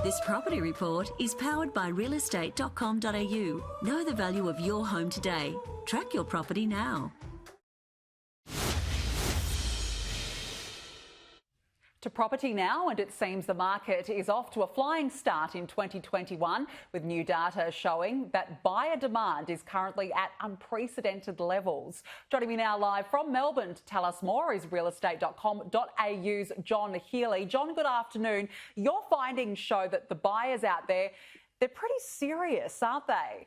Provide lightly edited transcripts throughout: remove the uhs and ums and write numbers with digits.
This property report is powered by realestate.com.au. Know the value of your home today. Track your property now. To property now, and it seems the market is off to a flying start in 2021, with new data showing that buyer demand is currently at unprecedented levels. Joining me now live from Melbourne to tell us more is realestate.com.au's John Healy. John, good afternoon. Your findings show that the buyers out there, they're pretty serious, aren't they?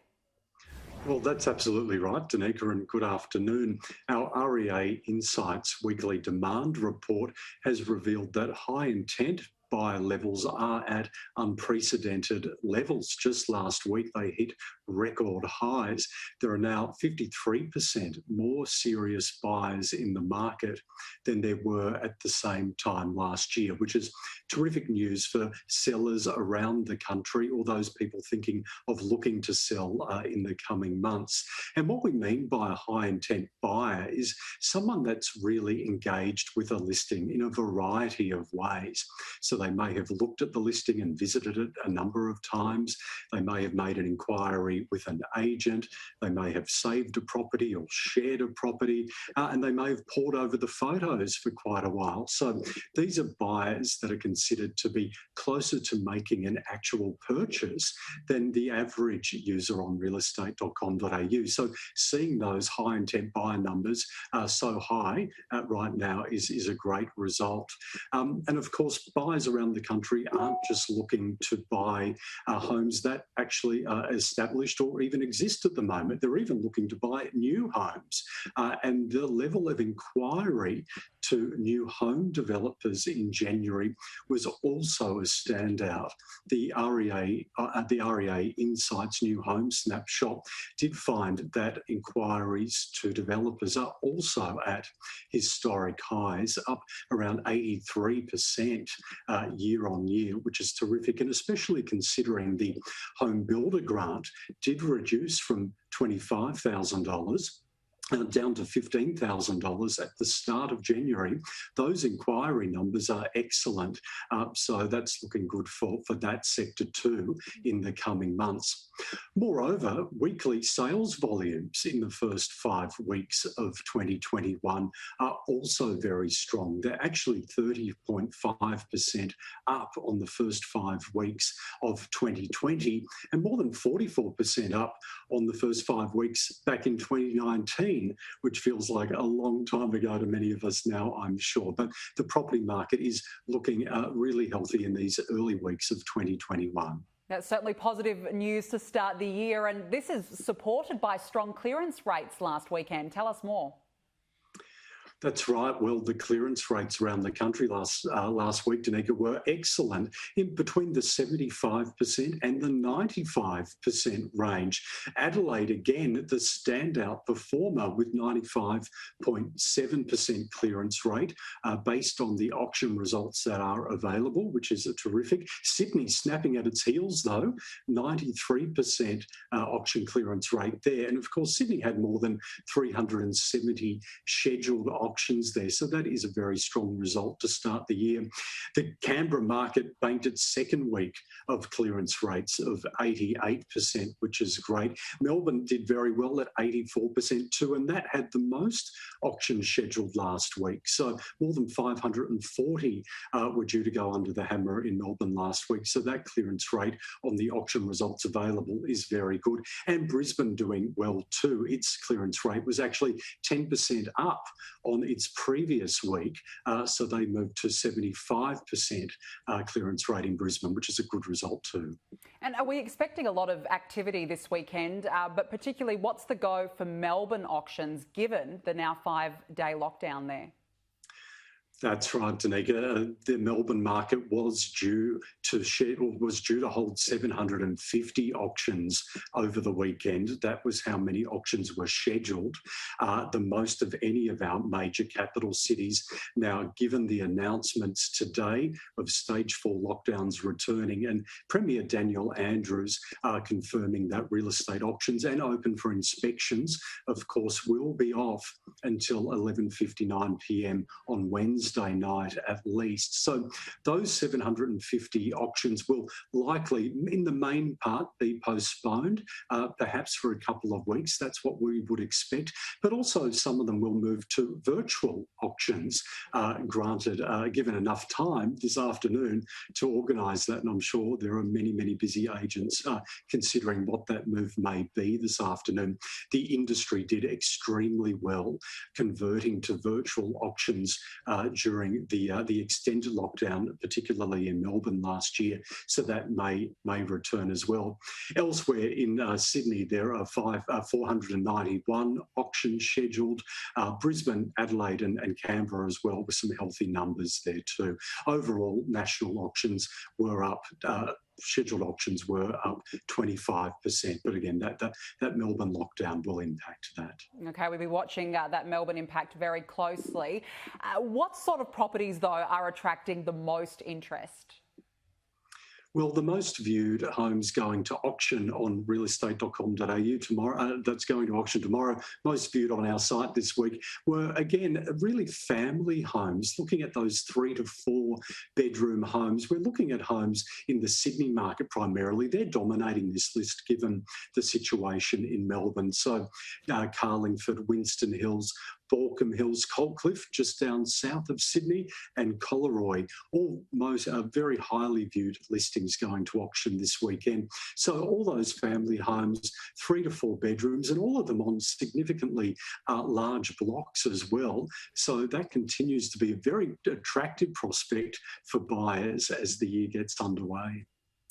Well, that's absolutely right, Danica, and good afternoon. Our REA Insights weekly demand report has revealed that high intent buyer levels are at unprecedented levels. Just last week, they hit record highs. There are now 53% more serious buyers in the market than there were at the same time last year, which is terrific news for sellers around the country or those people thinking of looking to sell in the coming months. And what we mean by a high intent buyer is someone that's really engaged with a listing in a variety of ways. So they may have looked at the listing and visited it a number of times. They may have made an inquiry with an agent. They may have saved a property or shared a property, and they may have pored over the photos for quite a while. So these are buyers that are considered to be closer to making an actual purchase than the average user on realestate.com.au. So seeing those high intent buyer numbers so high right now is a great result. And of course, buyers around the country aren't just looking to buy homes that actually are established or even exist at the moment. They're even looking to buy new homes. And the level of inquiry to new home developers in January was also a standout. The REA Insights New Home Snapshot did find that inquiries to developers are also at historic highs, up around 83% year on year, which is terrific, and especially considering the home builder grant did reduce from $25,000 down to $15,000 at the start of January. Those inquiry numbers are excellent. So that's looking good for that sector too in the coming months. Moreover, weekly sales volumes in the first 5 weeks of 2021 are also very strong. They're actually 30.5% up on the first 5 weeks of 2020 and more than 44% up on the first 5 weeks back in 2019, which feels like a long time ago to many of us now, I'm sure. But the property market is looking really healthy in these early weeks of 2021. That's certainly positive news to start the year, and this is supported by strong clearance rates last weekend. Tell us more. That's right. Well, the clearance rates around the country last week, Danica, were excellent, in between the 75% and the 95% range. Adelaide, again, the standout performer with 95.7% clearance rate based on the auction results that are available, which is terrific. Sydney snapping at its heels, though, 93% auction clearance rate there. And of course, Sydney had more than 370 scheduled auctions there. So that is a very strong result to start the year. The Canberra market banked its second week of clearance rates of 88%, which is great. Melbourne did very well at 84% too, and that had the most auctions scheduled last week. So more than 540 were due to go under the hammer in Melbourne last week. So that clearance rate on the auction results available is very good. And Brisbane doing well too. Its clearance rate was actually 10% up on its previous week. So they moved to 75% clearance rate in Brisbane, which is a good result too. And are we expecting a lot of activity this weekend? But particularly, what's the go for Melbourne auctions given the now 5-day lockdown there? That's right, Danica. The Melbourne market was due to hold 750 auctions over the weekend. That was how many auctions were scheduled, the most of any of our major capital cities. Now, given the announcements today of stage 4 lockdowns returning and Premier Daniel Andrews confirming that real estate auctions and open for inspections, of course, will be off until 11:59 p.m. on Wednesday. Wednesday night at least. So those 750 auctions will likely, in the main part, be postponed, perhaps for a couple of weeks. That's what we would expect. But also some of them will move to virtual auctions, granted, given enough time this afternoon to organise that. And I'm sure there are many, many busy agents considering what that move may be this afternoon. The industry did extremely well converting to virtual auctions during the extended lockdown, particularly in Melbourne last year. So that may return as well. Elsewhere in Sydney, there are 491 auctions scheduled. Brisbane, Adelaide and Canberra as well, with some healthy numbers there too. Overall, national auctions were up. Scheduled auctions were up 25%. But again, that Melbourne lockdown will impact that. OK, we'll be watching that Melbourne impact very closely. What sort of properties, though, are attracting the most interest? Well, the most viewed homes going to auction on realestate.com.au tomorrow, that's going to auction tomorrow, most viewed on our site this week, were, again, really family homes, looking at those 3 to 4 bedroom homes. We're looking at homes in the Sydney market primarily. They're dominating this list given the situation in Melbourne. So Carlingford, Winston Hills, Balcombe Hills, Colcliffe, just down south of Sydney, and Collaroy, all very highly viewed listings going to auction this weekend. So all those family homes, 3 to 4 bedrooms, and all of them on significantly large blocks as well. So that continues to be a very attractive prospect for buyers as the year gets underway.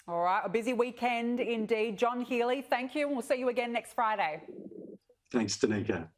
All right, a busy weekend indeed. John Healy, thank you, and we'll see you again next Friday. Thanks, Danica.